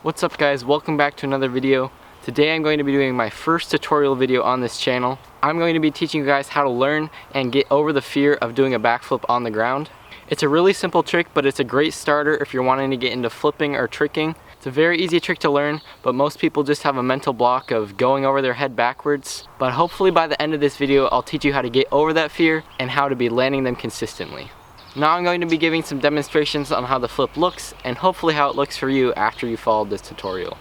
What's up guys, welcome back to another video. Today I'm going to be doing my first tutorial video on this channel. I'm going to be teaching you guys how to learn and get over the fear of doing a backflip on the ground. It's a really simple trick, but it's a great starter if you're wanting to get into flipping or tricking. It's a very easy trick to learn, but most people just have a mental block of going over their head backwards. But hopefully by the end of this video, I'll teach you how to get over that fear and how to be landing them consistently. Now I'm going to be giving some demonstrations on how the flip looks and hopefully how it looks for you after you followed this tutorial.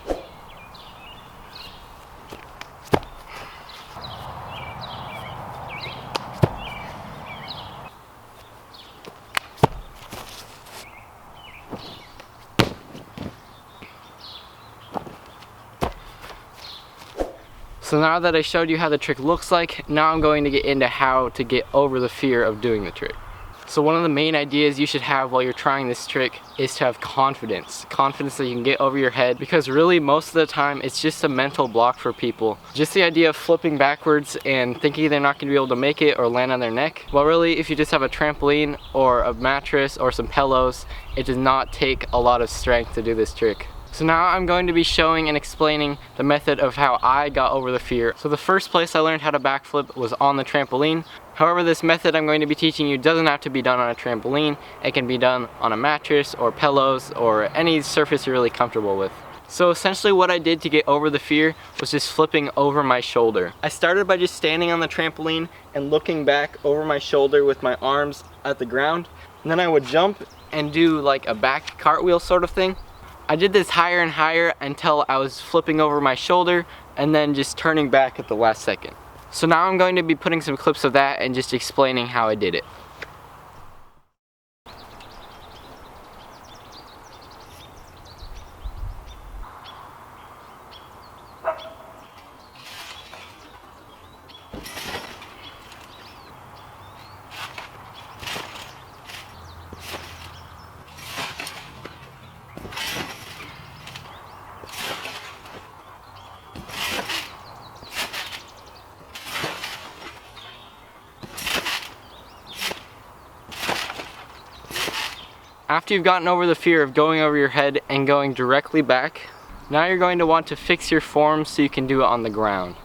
So now that I showed you how the trick looks like, now I'm going to get into how to get over the fear of doing the trick. So one of the main ideas you should have while you're trying this trick is to have confidence. Confidence that you can get over your head, because really most of the time it's just a mental block for people. Just the idea of flipping backwards and thinking they're not going to be able to make it or land on their neck. Well really, if you just have a trampoline or a mattress or some pillows, it does not take a lot of strength to do this trick. So now I'm going to be showing and explaining the method of how I got over the fear. So the first place I learned how to backflip was on the trampoline. However, this method I'm going to be teaching you doesn't have to be done on a trampoline. It can be done on a mattress or pillows or any surface you're really comfortable with. So essentially what I did to get over the fear was just flipping over my shoulder. I started by just standing on the trampoline and looking back over my shoulder with my arms at the ground. And then I would jump and do like a back cartwheel sort of thing. I did this higher and higher until I was flipping over my shoulder and then just turning back at the last second. So now I'm going to be putting some clips of that and just explaining how I did it. After you've gotten over the fear of going over your head and going directly back, now you're going to want to fix your form so you can do it on the ground.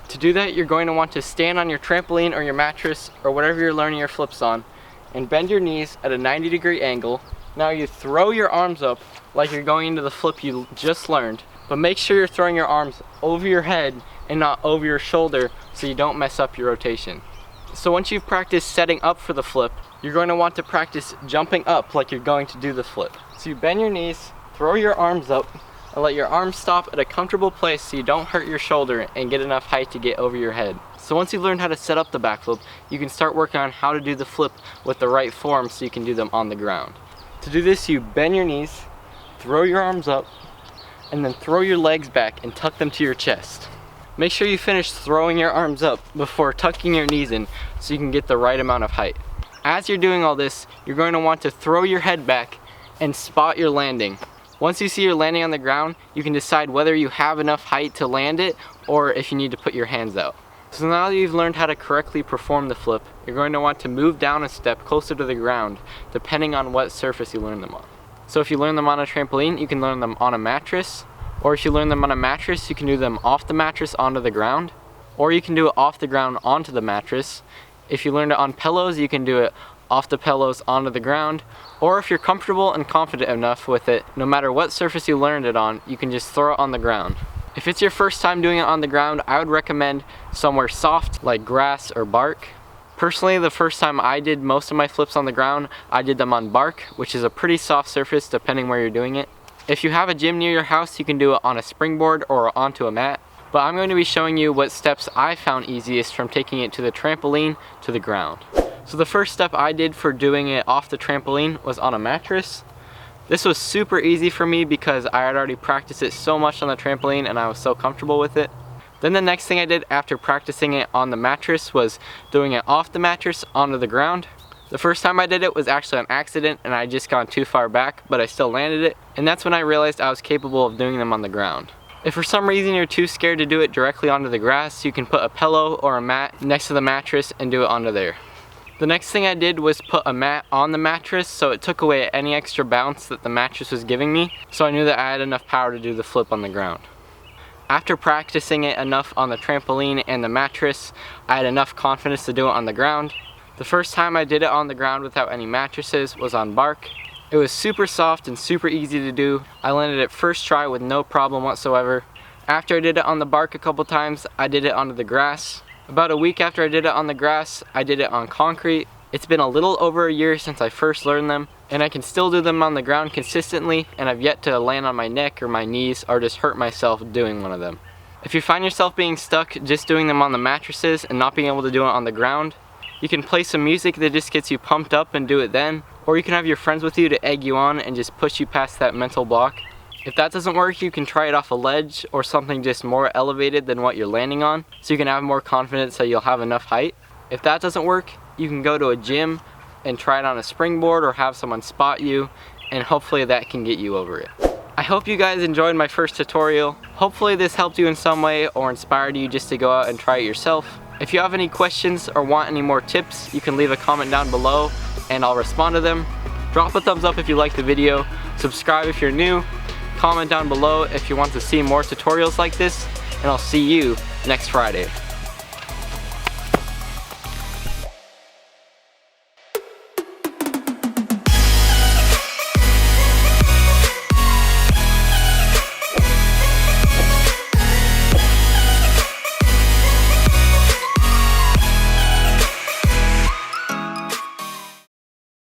To do that, you're going to want to stand on your trampoline or your mattress or whatever you're learning your flips on and bend your knees at a 90-degree angle. Now you throw your arms up like you're going into the flip you just learned, but make sure you're throwing your arms over your head and not over your shoulder so you don't mess up your rotation. So once you've practiced setting up for the flip, you're going to want to practice jumping up like you're going to do the flip. So you bend your knees, throw your arms up, and let your arms stop at a comfortable place so you don't hurt your shoulder and get enough height to get over your head. So once you've learned how to set up the backflip, you can start working on how to do the flip with the right form so you can do them on the ground. To do this, you bend your knees, throw your arms up, and then throw your legs back and tuck them to your chest. Make sure you finish throwing your arms up before tucking your knees in so you can get the right amount of height. As you're doing all this, you're going to want to throw your head back and spot your landing. Once you see you're landing on the ground, you can decide whether you have enough height to land it or if you need to put your hands out. So now that you've learned how to correctly perform the flip, you're going to want to move down a step closer to the ground depending on what surface you learn them on. So if you learn them on a trampoline, you can learn them on a mattress, or if you learn them on a mattress, you can do them off the mattress onto the ground, or you can do it off the ground onto the mattress. If you learned it on pillows, you can do it off the pillows onto the ground, or if you're comfortable and confident enough with it, no matter what surface you learned it on, you can just throw it on the ground. If it's your first time doing it on the ground, I would recommend somewhere soft like grass or bark. Personally, the first time I did most of my flips on the ground, I did them on bark, which is a pretty soft surface depending where you're doing it. If you have a gym near your house, you can do it on a springboard or onto a mat. But I'm going to be showing you what steps I found easiest from taking it to the trampoline to the ground. So the first step I did for doing it off the trampoline was on a mattress. This was super easy for me because I had already practiced it so much on the trampoline and I was so comfortable with it. Then the next thing I did after practicing it on the mattress was doing it off the mattress onto the ground. The first time I did it was actually an accident and I had just gone too far back, but I still landed it. And that's when I realized I was capable of doing them on the ground. If for some reason you're too scared to do it directly onto the grass, you can put a pillow or a mat next to the mattress and do it onto there. The next thing I did was put a mat on the mattress, so it took away any extra bounce that the mattress was giving me, so I knew that I had enough power to do the flip on the ground. After practicing it enough on the trampoline and the mattress, I had enough confidence to do it on the ground. The first time I did it on the ground without any mattresses was on bark. It was super soft and super easy to do. I landed it first try with no problem whatsoever. After I did it on the bark a couple times, I did it onto the grass. About a week after I did it on the grass, I did it on concrete. It's been a little over a year since I first learned them, and I can still do them on the ground consistently, and I've yet to land on my neck or my knees or just hurt myself doing one of them. If you find yourself being stuck just doing them on the mattresses and not being able to do it on the ground, you can play some music that just gets you pumped up and do it then, or you can have your friends with you to egg you on and just push you past that mental block. If that doesn't work, you can try it off a ledge or something just more elevated than what you're landing on, so you can have more confidence that you'll have enough height. If that doesn't work, you can go to a gym and try it on a springboard or have someone spot you, and hopefully that can get you over it. I hope you guys enjoyed my first tutorial. Hopefully this helped you in some way or inspired you just to go out and try it yourself. If you have any questions or want any more tips, you can leave a comment down below and I'll respond to them. Drop a thumbs up if you liked the video, subscribe if you're new, comment down below if you want to see more tutorials like this, and I'll see you next Friday.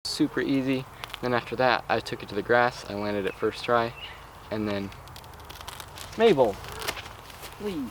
Super easy. Then after that, I took it to the grass. I landed it first try, and then Mabel, please.